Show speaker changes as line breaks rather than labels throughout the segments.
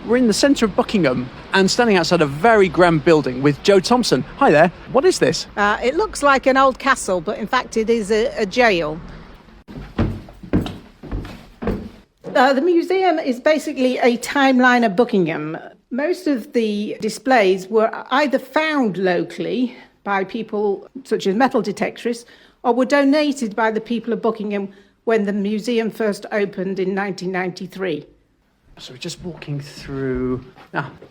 We're in the centre of Buckingham and standing outside a very grand building with Joe Thompson. Hi there. What is this?
It looks like an old castle, but in fact it is a jail. The museum is basically a timeline of Buckingham. Most of the displays were either found locally by people such as metal detectorists or were donated by the people of Buckingham when the museum first opened in 1993.
So we're just walking through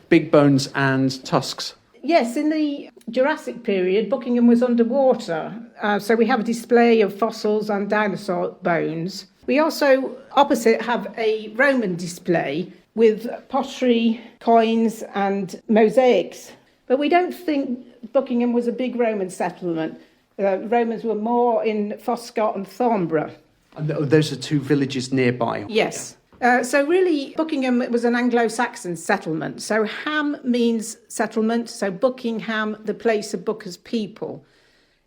big bones and tusks.
Yes, in the Jurassic period, Buckingham was underwater. So we have a display of fossils and dinosaur bones. We also, opposite, have a Roman display with pottery, coins and mosaics. But we don't think Buckingham was a big Roman settlement. Romans were more in Foscot and Thornborough.
And those are two villages nearby.
Yes. So really, Buckingham was an Anglo-Saxon settlement. So Ham means settlement, so Buckingham, the place of Booker's people.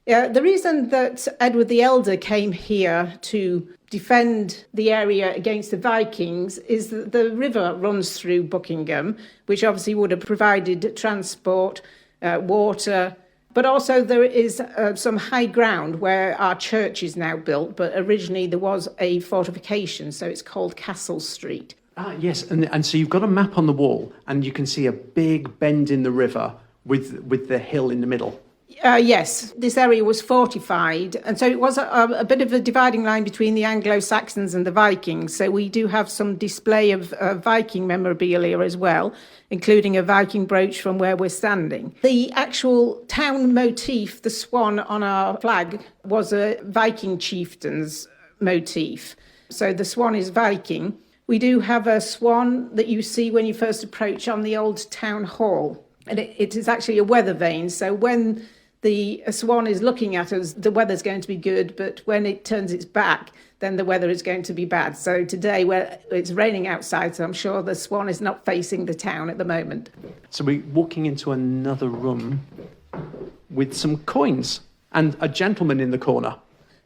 The reason that Edward the Elder came here to defend the area against the Vikings is that the river runs through Buckingham, which obviously would have provided transport, water, but also there is some high ground where our church is now built, but originally there was a fortification, so it's called Castle Street.
Yes, and so you've got a map on the wall, and you can see a big bend in the river with the hill in the middle.
Yes, this area was fortified, and so it was a bit of a dividing line between the Anglo-Saxons and the Vikings. So we do have some display of Viking memorabilia as well, including a Viking brooch from where we're standing. The actual town motif, the swan on our flag, was a Viking chieftain's motif. So the swan is Viking. We do have a swan that you see when you first approach on the old town hall, and it is actually a weather vane. So when the swan is looking at us, the weather's going to be good, but when it turns its back, then the weather is going to be bad. So today, where it's raining outside, so I'm sure the swan is not facing the town at the moment.
So we're walking into another room with some coins and a gentleman in the corner.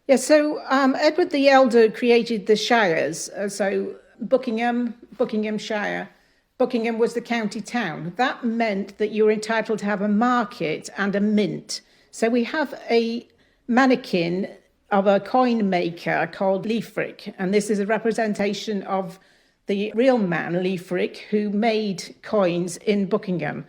Yeah, so Edward the Elder created the shires. So Buckingham, Buckinghamshire. Buckingham was the county town. That meant that you were entitled to have a market and a mint. So we have a mannequin of a coin maker called Leifric, and this is a representation of the real man, Leifric, who made coins in Buckingham.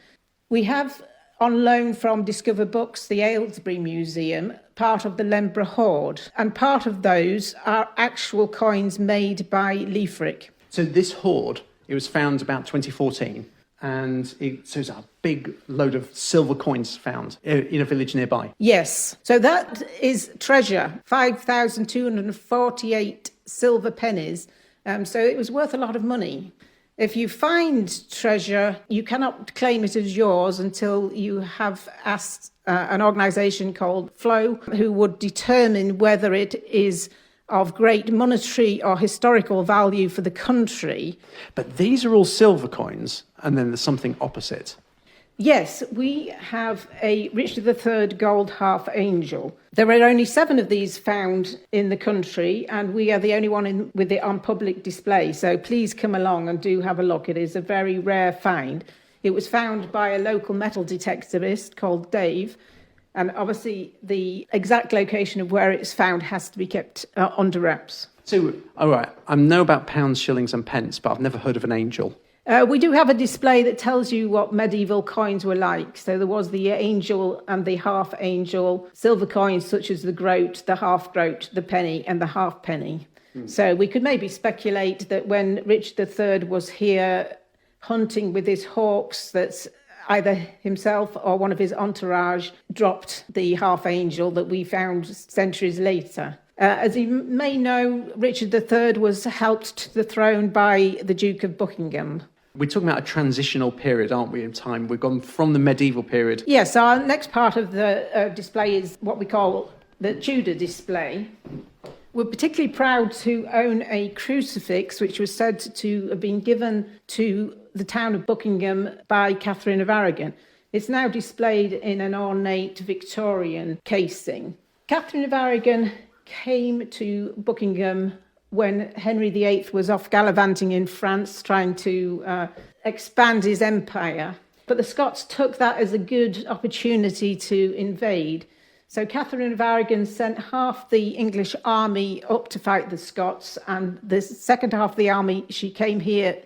We have on loan from Discover Books, the Aylesbury Museum, part of the Lembra hoard, and part of those are actual coins made by Leifric.
So this hoard, it was found about 2014, and it's a big load of silver coins found in a village nearby.
Yes, so that is treasure, 5,248 silver pennies. So it was worth a lot of money. If you find treasure, you cannot claim it as yours until you have asked an organisation called Flow, who would determine whether it is of great monetary or historical value for the country.
But these are all silver coins, and then there's something opposite.
Yes, we have a Richard III gold half angel. There are only 7 of these found in the country, and we are the only one with it on public display. So please come along and do have a look. It is a very rare find. It was found by a local metal detectorist called Dave, and obviously the exact location of where it's found has to be kept under wraps.
So, all right, I know about pounds, shillings and pence, but I've never heard of an angel.
We do have a display that tells you what medieval coins were like. So there was the angel and the half angel, silver coins such as the groat, the half groat, the penny and the half penny. So we could maybe speculate that when Richard III was here hunting with his hawks, that either himself or one of his entourage dropped the half angel that we found centuries later. As you may know, Richard III was helped to the throne by the Duke of Buckingham.
We're talking about a transitional period, aren't we, in time? We've gone from the medieval period.
Yes, our next part of the display is what we call the Tudor display. We're particularly proud to own a crucifix which was said to have been given to the town of Buckingham by Catherine of Aragon. It's now displayed in an ornate Victorian casing. Catherine of Aragon came to Buckingham when Henry VIII was off gallivanting in France, trying to expand his empire. But the Scots took that as a good opportunity to invade. So Catherine of Aragon sent half the English army up to fight the Scots, and the second half of the army, she came here,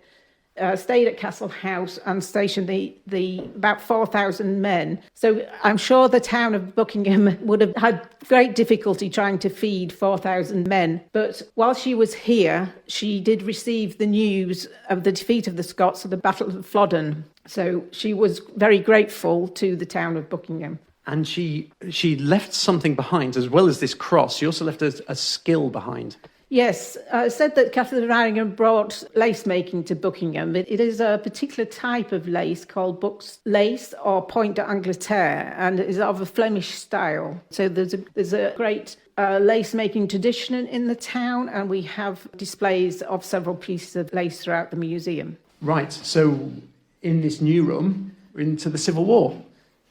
stayed at Castle House and stationed the about 4,000 men. So I'm sure the town of Buckingham would have had great difficulty trying to feed 4,000 men. But while she was here, she did receive the news of the defeat of the Scots at the Battle of Flodden. So she was very grateful to the town of Buckingham.
And she left something behind, as well as this cross. She also left a skill behind.
Yes, said that Catherine of Aragon brought lace making to Buckingham. It is a particular type of lace called Buck's lace or Point d'Angleterre, and it is of a Flemish style. So there's a great lace making tradition in the town, and we have displays of several pieces of lace throughout the museum.
Right, so in this new room, we're into the Civil War.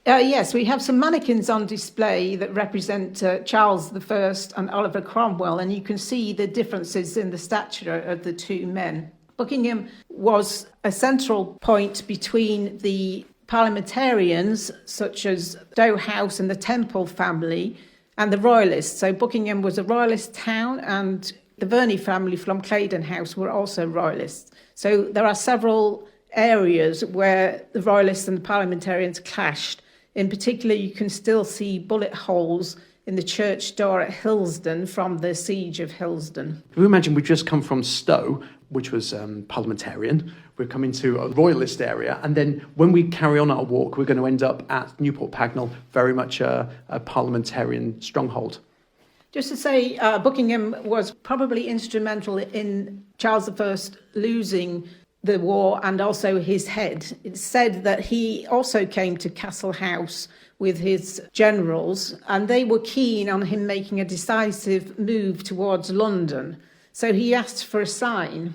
Yes, we have some mannequins on display that represent Charles I and Oliver Cromwell, and you can see the differences in the stature of the two men. Buckingham was a central point between the parliamentarians, such as Stowe House and the Temple family, and the royalists. So Buckingham was a royalist town, and the Verney family from Claydon House were also royalists. So there are several areas where the royalists and the parliamentarians clashed. In particular, you can still see bullet holes in the church door at Hillsdon from the siege of Hillsdon.
If you imagine we've just come from Stowe, which was parliamentarian, we're coming to a royalist area, and then when we carry on our walk, we're going to end up at Newport Pagnell, very much a parliamentarian stronghold.
Just to say, Buckingham was probably instrumental in Charles I losing the war and also his head. It's said that he also came to Castle House with his generals, and they were keen on him making a decisive move towards London. So he asked for a sign.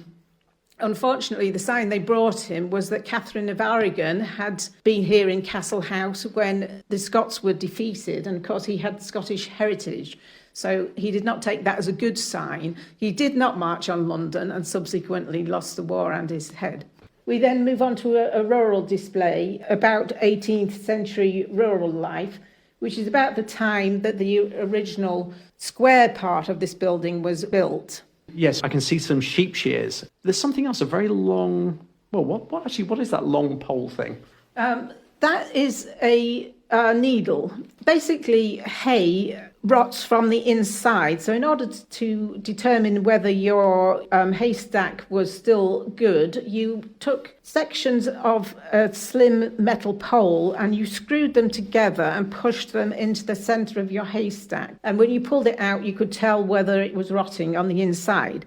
Unfortunately, the sign they brought him was that Catherine of Aragon had been here in Castle House when the Scots were defeated, and of course he had Scottish heritage. So he did not take that as a good sign. He did not march on London and subsequently lost the war and his head. We then move on to a rural display about 18th century rural life, which is about the time that the original square part of this building was built.
Yes, I can see some sheep shears. There's something else, a very long... Well, what is that long pole thing?
That is a needle. Basically, hay rots from the inside. So in order to determine whether your haystack was still good, you took sections of a slim metal pole and you screwed them together and pushed them into the centre of your haystack. And when you pulled it out, you could tell whether it was rotting on the inside.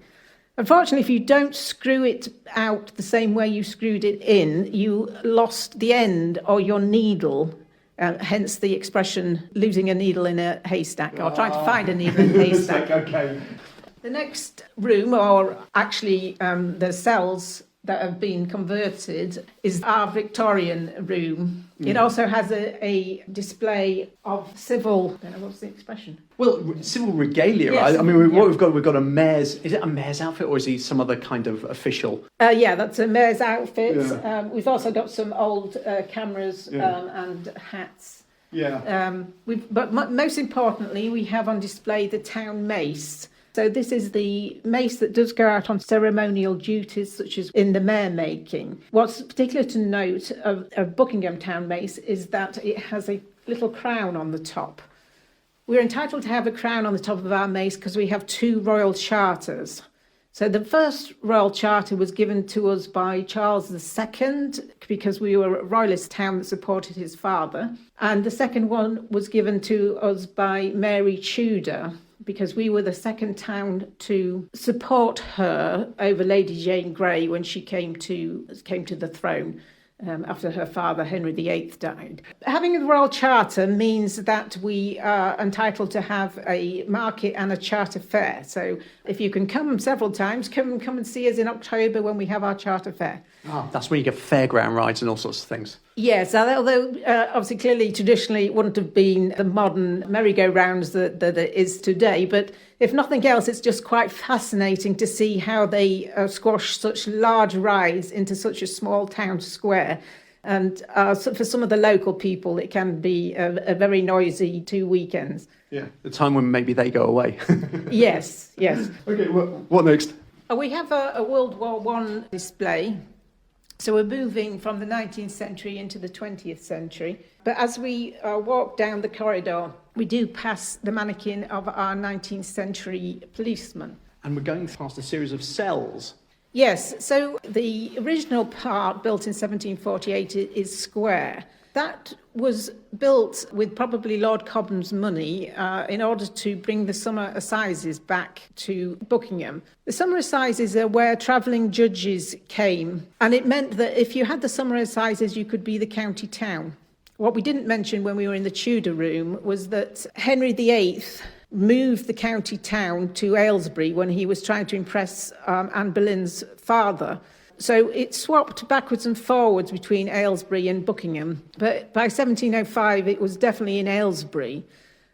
Unfortunately, if you don't screw it out the same way you screwed it in, you lost the end or your needle. Hence the expression, losing a needle in a haystack, or trying to find a needle in a haystack.
Okay.
The next room, or actually the cells that have been converted, is our Victorian room. It also has a display of civil, I don't know, what's the expression?
Well, civil regalia.
Yes.
I mean, what we've got a mayor's. Is it a mayor's outfit, or is he some other kind of official?
Yeah, that's a mayor's outfit.
Yeah.
We've also got some old cameras and hats.
Yeah.
But most importantly, we have on display the town mace. So this is the mace that does go out on ceremonial duties, such as in the mayor making. What's particular to note of Buckingham Town Mace is that it has a little crown on the top. We're entitled to have a crown on the top of our mace because we have two royal charters. So the first royal charter was given to us by Charles II because we were a royalist town that supported his father. And the second one was given to us by Mary Tudor, because we were the second town to support her over Lady Jane Grey when she came to the throne. after her father, Henry VIII, died. Having the Royal Charter means that we are entitled to have a market and a charter fair. So if you can come several times, come and see us in October when we have our charter fair.
Oh, that's when you get fairground rides and all sorts of things.
Yes, although obviously clearly traditionally it wouldn't have been the modern merry-go-rounds that it is today, but if nothing else, it's just quite fascinating to see how they squash such large rides into such a small town square. And so for some of the local people, it can be a very noisy 2 weekends.
Yeah, the time when maybe they go away.
Yes.
Okay, what next?
We have a World War I display. So we're moving from the 19th century into the 20th century. But as we walk down the corridor, we do pass the mannequin of our 19th century policeman.
And we're going past a series of cells.
Yes, so the original part, built in 1748, is square. That was built with probably Lord Cobham's money in order to bring the summer assizes back to Buckingham. The summer assizes are where travelling judges came, and it meant that if you had the summer assizes, you could be the county town. What we didn't mention when we were in the Tudor room was that Henry VIII moved the county town to Aylesbury when he was trying to impress Anne Boleyn's father. So it swapped backwards and forwards between Aylesbury and Buckingham. But by 1705, it was definitely in Aylesbury.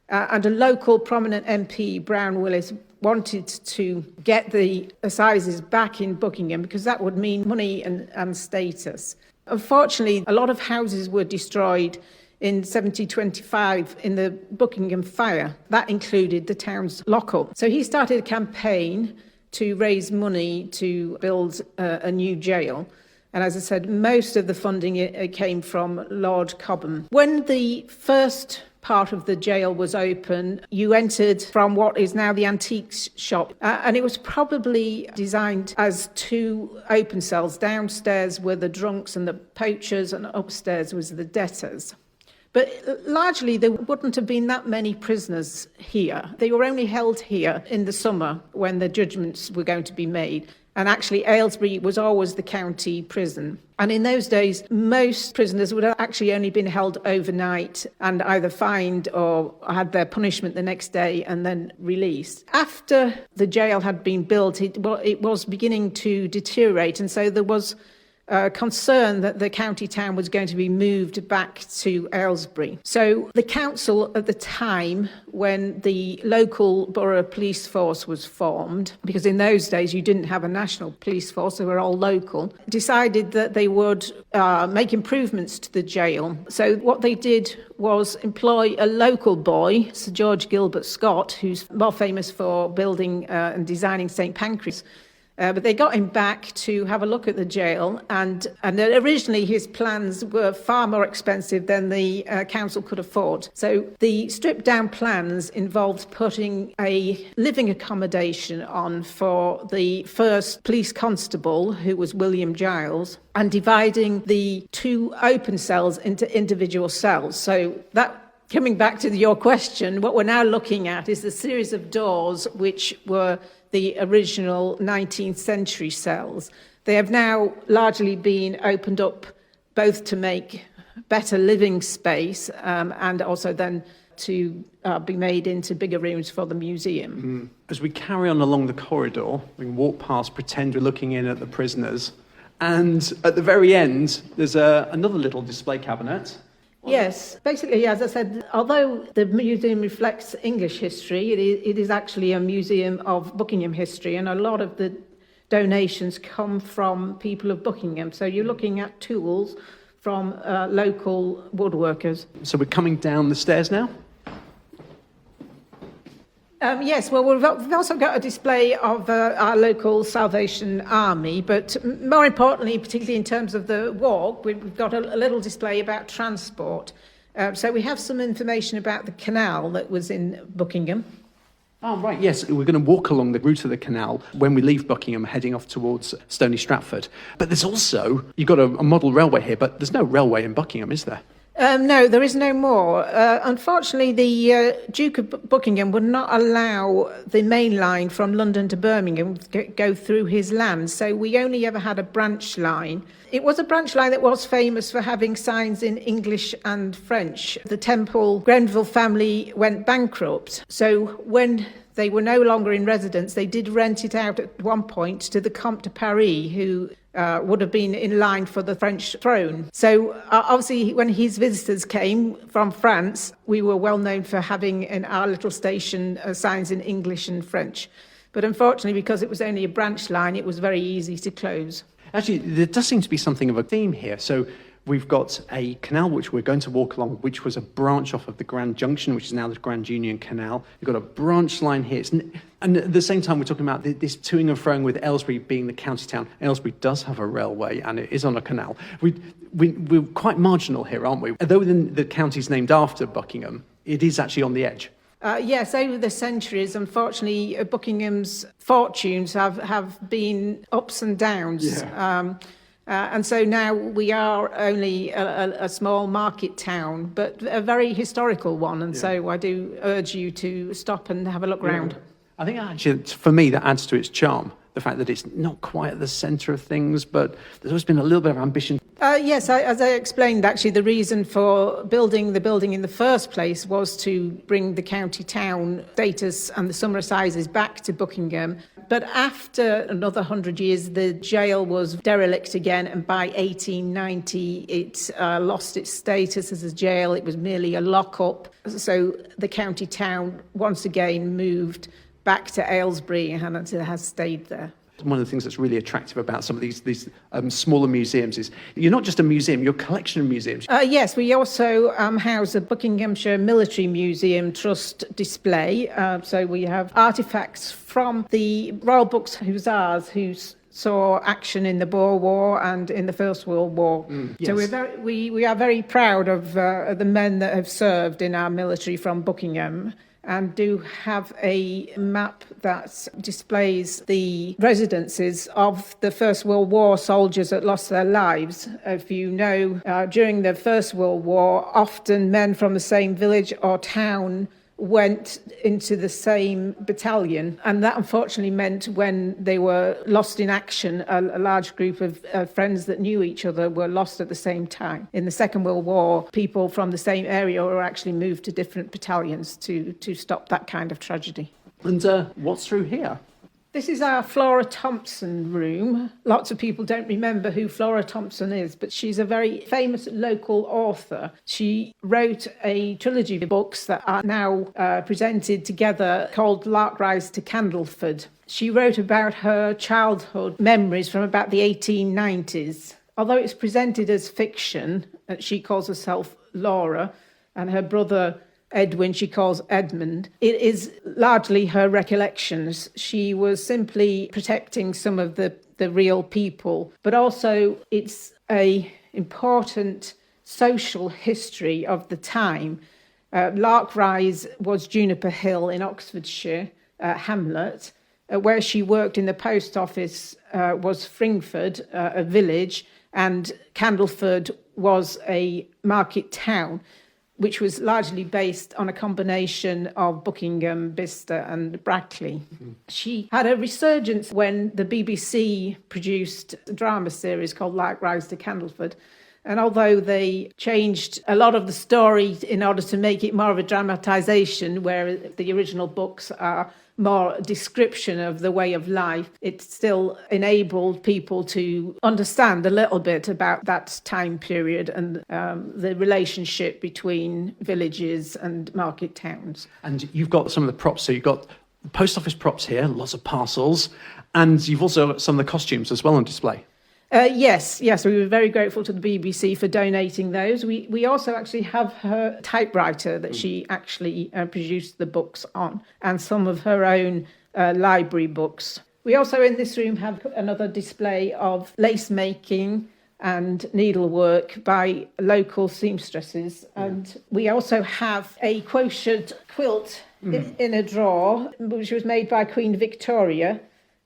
And a local prominent MP, Brown Willis, wanted to get the assizes back in Buckingham because that would mean money and status. Unfortunately, a lot of houses were destroyed in 1725 in the Buckingham fire. That included the town's lockup. So he started a campaign to raise money to build a new jail. And as I said, most of the funding came from Lord Cobham. When the first part of the jail was open, you entered from what is now the antiques shop. And it was probably designed as 2 open cells. Downstairs were the drunks and the poachers, and upstairs was the debtors. But largely, there wouldn't have been that many prisoners here. They were only held here in the summer when the judgments were going to be made. And actually, Aylesbury was always the county prison. And in those days, most prisoners would have actually only been held overnight and either fined or had their punishment the next day and then released. After the jail had been built, it was beginning to deteriorate. And so there was concern that the county town was going to be moved back to Aylesbury. So the council at the time, when the local borough police force was formed, because in those days you didn't have a national police force, they were all local, decided that they would make improvements to the jail. So what they did was employ a local boy, Sir George Gilbert Scott, who's more famous for building and designing St Pancras. But they got him back to have a look at the jail, and originally his plans were far more expensive than the council could afford. So the stripped-down plans involved putting a living accommodation on for the first police constable, who was William Giles, and dividing the 2 open cells into individual cells. So that, coming back to your question, what we're now looking at is a series of doors which were the original 19th century cells. They have now largely been opened up both to make better living space and also then to be made into bigger rooms for the museum.
As we carry on along the corridor, we can walk past, pretend we're looking in at the prisoners, and at the very end, there's another little display cabinet.
Yes, basically, as I said, although the museum reflects English history, it is actually a museum of Buckingham history, and a lot of the donations come from people of Buckingham. So you're looking at tools from local woodworkers.
So we're coming down the stairs now?
Yes, well, we've also got a display of our local Salvation Army, but more importantly, particularly in terms of the walk, we've got a little display about transport. So we have some information about the canal that was in Buckingham.
Oh, right, yes. We're going to walk along the route of the canal when we leave Buckingham, heading off towards Stony Stratford. But there's also, you've got a model railway here, but there's no railway in Buckingham, is there?
No, there is no more. Unfortunately, the Duke of Buckingham would not allow the main line from London to Birmingham to go through his land, so we only ever had a branch line. It was a branch line that was famous for having signs in English and French. The Temple Grenville family went bankrupt, so when they were no longer in residence, they did rent it out at one point to the Comte de Paris, who would have been in line for the French throne. So obviously when his visitors came from France, we were well known for having in our little station signs in English and French. But unfortunately, because it was only a branch line, it was very easy to close.
Actually, there does seem to be something of a theme here. So we've got a canal which we're going to walk along, which was a branch off of the Grand Junction, which is now the Grand Union Canal. You've got a branch line here. And at the same time, we're talking about this toing and froing with Aylesbury being the county town. Aylesbury does have a railway, and it is on a canal. We're quite marginal here, aren't we? Although the county's named after Buckingham, it is actually on the edge.
Yes, over the centuries, unfortunately, Buckingham's fortunes have been ups and downs.
Yeah.
And so now we are only a small market town, but a very historical one. And so I do urge you to stop and have a look round.
I think actually, for me, that adds to its charm. The fact that it's not quite at the centre of things, but there's always been a little bit of ambition.
Yes, as I explained, actually, the reason for building the building in the first place was to bring the county town status and the summer assizes back to Buckingham. But after another 100 years, the jail was derelict again, and by 1890, it lost its status as a jail. It was merely a lockup. So the county town once again moved back to Aylesbury and it has stayed there.
One of the things that's really attractive about some of these smaller museums is you're not just a museum, you're a collection of museums.
Yes, we also house a Buckinghamshire Military Museum Trust display. So we have artefacts from the Royal Bucks Hussars who saw action in the Boer War and in the First World War.
Yes.
So we are very proud of the men that have served in our military from Buckingham, and do have a map that displays the residences of the First World War soldiers that lost their lives. If you know, during the First World War, often men from the same village or town went into the same battalion, and that unfortunately meant when they were lost in action, a large group of friends that knew each other were lost at the same time. In the Second World War, people from the same area were actually moved to different battalions to stop that kind of tragedy.
And what's through here?
This is our Flora Thompson room. Lots of people don't remember who Flora Thompson is, but she's a very famous local author. She wrote a trilogy of books that are now presented together called Lark Rise to Candleford. She wrote about her childhood memories from about the 1890s. Although it's presented as fiction, she calls herself Laura, and her brother Edwin she calls Edmund. It is largely her recollections. She was simply protecting some of the real people, but also it's a important social history of the time. Lark Rise was Juniper Hill in Oxfordshire, hamlet. Where she worked in the post office was Fringford, a village, and Candleford was a market town, which was largely based on a combination of Buckingham, Bicester and Brackley. Mm-hmm. She had a resurgence when the BBC produced a drama series called Lark Rise to Candleford. And although they changed a lot of the story in order to make it more of a dramatisation, where the original books are more a description of the way of life, it still enabled people to understand a little bit about that time period and the relationship between villages and market towns.
And you've got some of the props. So you've got the post office props here, lots of parcels, and you've also got some of the costumes as well on display.
Yes, we were very grateful to the BBC for donating those. We also actually have her typewriter that she actually produced the books on, and some of her own library books. We also in this room have another display of lace making and needlework by local seamstresses. And we also have a quotient quilt in a drawer, which was made by Queen Victoria.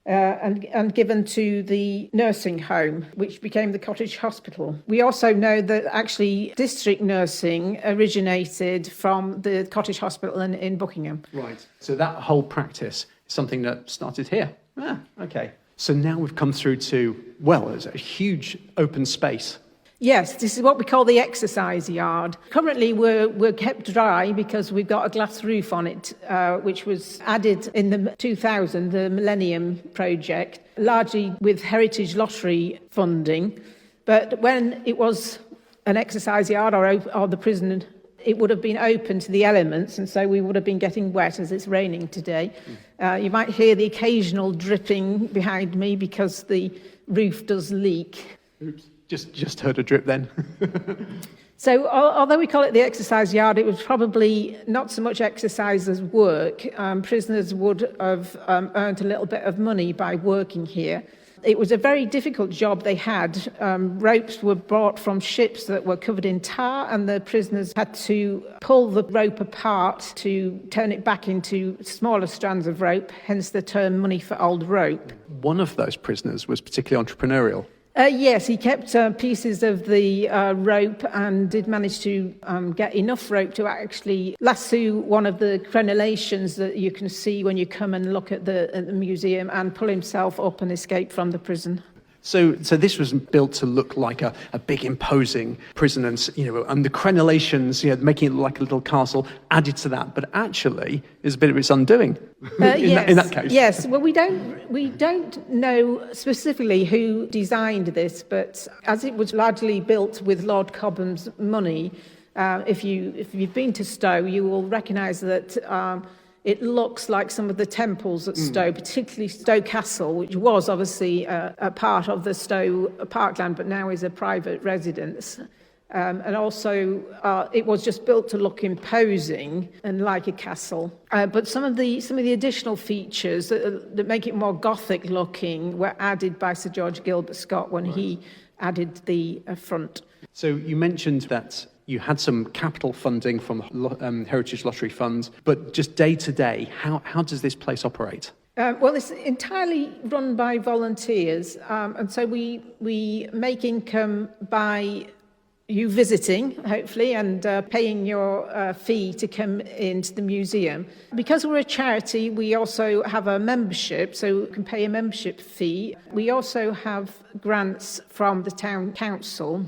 and given to the nursing home, which became the cottage hospital. We also know that actually district nursing originated from the cottage hospital in Buckingham.
Right. So that whole practice is something that started here. Ah, okay. So now we've come through to, well, there's a huge open space.
Yes, this is what we call the exercise yard. Currently, we're kept dry because we've got a glass roof on it, which was added in the 2000, the Millennium Project, largely with Heritage Lottery funding. But when it was an exercise yard or the prison, it would have been open to the elements, and so we would have been getting wet as it's raining today. You might hear the occasional dripping behind me because the roof does leak.
Oops. Just heard a drip then.
So although we call it the exercise yard, it was probably not so much exercise as work. Prisoners would have earned a little bit of money by working here. It was a very difficult job they had. Ropes were brought from ships that were covered in tar, and the prisoners had to pull the rope apart to turn it back into smaller strands of rope, hence the term money for old rope.
One of those prisoners was particularly entrepreneurial.
Yes, he kept pieces of the rope and did manage to get enough rope to actually lasso one of the crenellations that you can see when you come and look at the museum and pull himself up and escape from the prison.
So this was built to look like a big imposing prison, and and the crenellations, making it look like a little castle, added to that. But actually, is a bit of its undoing in that case.
Yes. Well, we don't know specifically who designed this, but as it was largely built with Lord Cobham's money, if you've been to Stowe, you will recognise that. It looks like some of the temples at Stowe, particularly Stowe Castle, which was obviously a part of the Stowe parkland, but now is a private residence. And also, it was just built to look imposing and like a castle. But some of the additional features that make it more Gothic looking were added by Sir George Gilbert Scott when he added the front.
So you mentioned that you had some capital funding from Heritage Lottery Fund, but just day to day, how does this place operate?
Well, it's entirely run by volunteers, and so we make income by you visiting, hopefully, and paying your fee to come into the museum. Because we're a charity, we also have a membership, so you can pay a membership fee. We also have grants from the town council.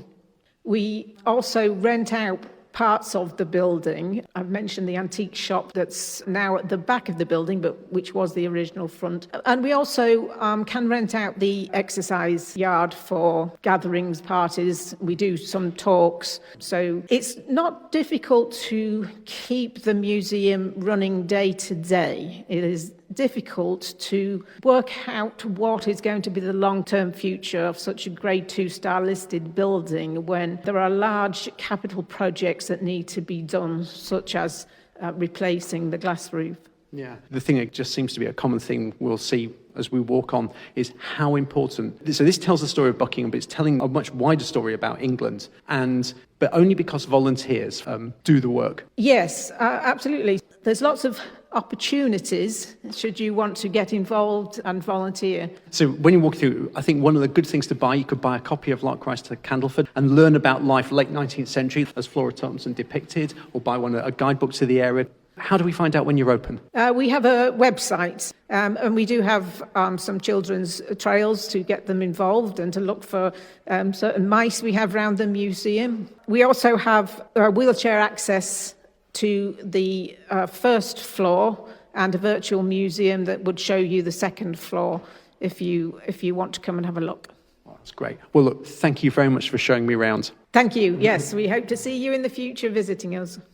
We also rent out parts of the building. I've mentioned the antique shop that's now at the back of the building, but which was the original front. And we also can rent out the exercise yard for gatherings, parties. We do some talks. So it's not difficult to keep the museum running day to day. It is difficult to work out what is going to be the long-term future of such a Grade 2 star listed building when there are large capital projects that need to be done, such as replacing the glass roof.
Yeah. The thing that just seems to be a common thing we'll see as we walk on is how important. So this tells the story of Buckingham, but it's telling a much wider story about England, but only because volunteers do the work.
Yes, absolutely. There's lots of opportunities should you want to get involved and volunteer.
So when you walk through, I think one of the good things to buy, you could buy a copy of Lark Rise to Candleford and learn about life late 19th century as Flora Thompson depicted, or buy a guidebook to the area. How do we find out when you're open?
We have a website, and we do have some children's trails to get them involved and to look for certain mice we have around the museum. We also have wheelchair access to the first floor and a virtual museum that would show you the second floor if you want to come and have a look.
Well, that's great. Well, look, thank you very much for showing me around.
Thank you. Yes, we hope to see you in the future visiting us.